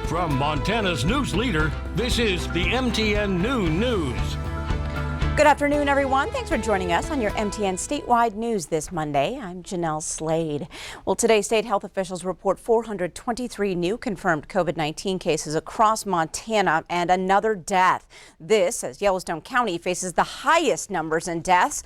From Montana's news leader, this is the MTN Noon News. Good afternoon, everyone. Thanks for joining us on your MTN Statewide News this Monday. I'm Jeanelle Slade. Well, today, state health officials report 423 new confirmed COVID-19 cases across Montana and another death. This as Yellowstone County faces the highest numbers in deaths,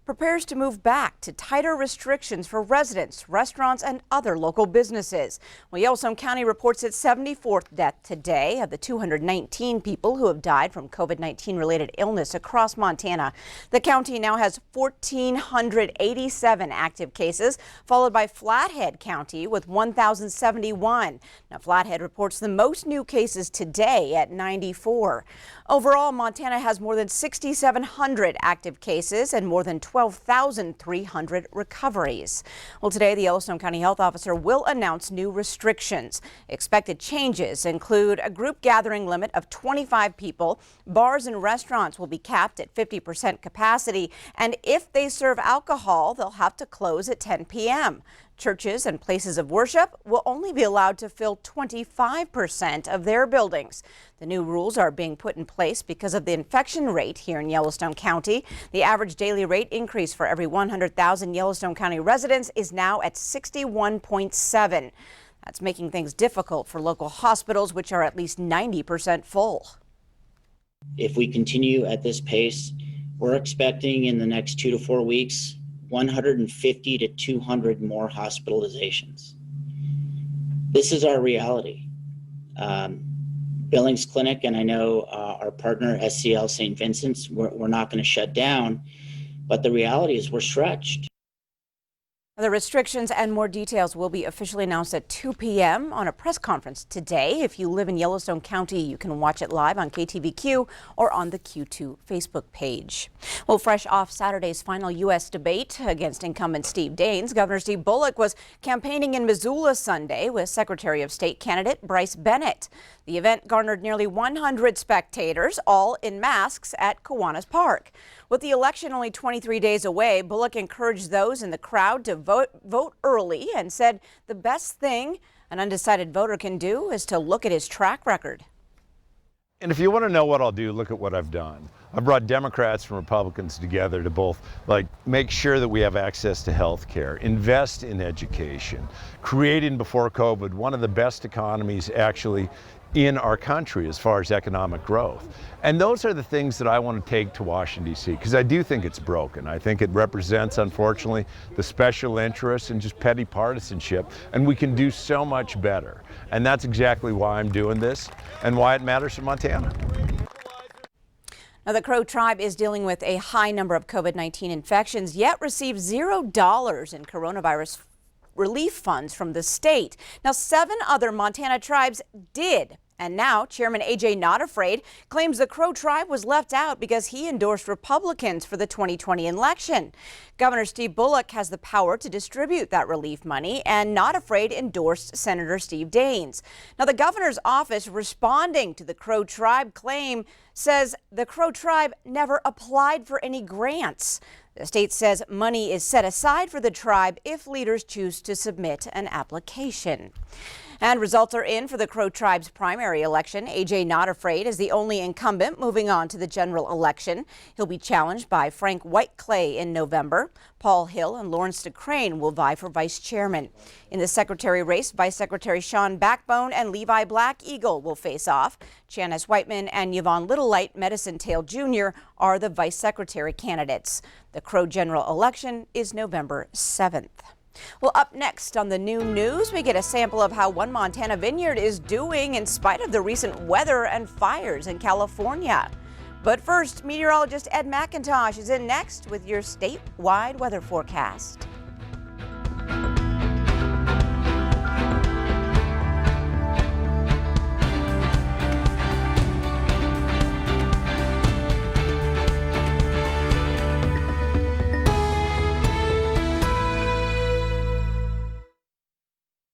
prepares to move back to tighter restrictions for residents, restaurants, and other local businesses. Well, Yellowstone County reports its 74th death today of the 219 people who have died from COVID-19 related illness across Montana. The county now has 1,487 active cases, followed by Flathead County with 1,071. Now, Flathead reports the most new cases today at 94. Overall, Montana has more than 6,700 active cases and more than 12,300 recoveries. Well, today, the Yellowstone County Health Officer will announce new restrictions. Expected changes include a group gathering limit of 25 people. Bars and restaurants will be capped at 50% capacity. And if they serve alcohol, they'll have to close at 10 p.m. Churches and places of worship will only be allowed to fill 25% of their buildings. The new rules are being put in place because of the infection rate here in Yellowstone County. The average daily rate increase for every 100,000 Yellowstone County residents is now at 61.7. That's making things difficult for local hospitals, which are at least 90% full. If we continue at this pace, we're expecting in the next 2 to 4 weeks 150 to 200 more hospitalizations. This is our reality. Billings Clinic, and I know our partner SCL St. Vincent's, we're not going to shut down, but the reality is we're stretched. The restrictions and more details will be officially announced at 2 p.m. on a press conference today. If you live in Yellowstone County, you can watch it live on KTVQ or on the Q2 Facebook page. Well, fresh off Saturday's final U.S. debate against incumbent Steve Daines, Governor Steve Bullock was campaigning in Missoula Sunday with Secretary of State candidate Bryce Bennett. The event garnered nearly 100 spectators, all in masks at Kiwanis Park. With the election only 23 days away, Bullock encouraged those in the crowd to vote early and said the best thing an undecided voter can do is to look at his track record. And if you want to know what I'll do, look at what I've done. I've brought Democrats and Republicans together to both make sure that we have access to health care, invest in education, creating before COVID one of the best economies actually in our country as far as economic growth. And those are the things that I want to take to Washington, D.C., because I do think it's broken. I think it represents, unfortunately, the special interests and just petty partisanship, and we can do so much better. And that's exactly why I'm doing this and why it matters to Montana. Now, the Crow tribe is dealing with a high number of COVID-19 infections, yet received $0 in coronavirus relief funds from the state. Now, 7 other Montana tribes did. And now Chairman A.J. Not Afraid claims the Crow tribe was left out because he endorsed Republicans for the 2020 election. Governor Steve Bullock has the power to distribute that relief money, and Not Afraid endorsed Senator Steve Daines. Now, the governor's office, responding to the Crow tribe claim, says the Crow tribe never applied for any grants. The state says money is set aside for the tribe if leaders choose to submit an application. And results are in for the Crow tribe's primary election. A.J. Not Afraid is the only incumbent moving on to the general election. He'll be challenged by Frank Whiteclay in November. Paul Hill and Lawrence DeCrane will vie for vice chairman. In the secretary race, Vice Secretary Sean Backbone and Levi Black Eagle will face off. Janice Whiteman and Yvonne Littlelight Medicine Tail Jr. are the vice secretary candidates. The Crow general election is November 7th. Well, up next on the Noon News, we get a sample of how one Montana vineyard is doing in spite of the recent weather and fires in California. But first, meteorologist Ed McIntosh is in next with your statewide weather forecast.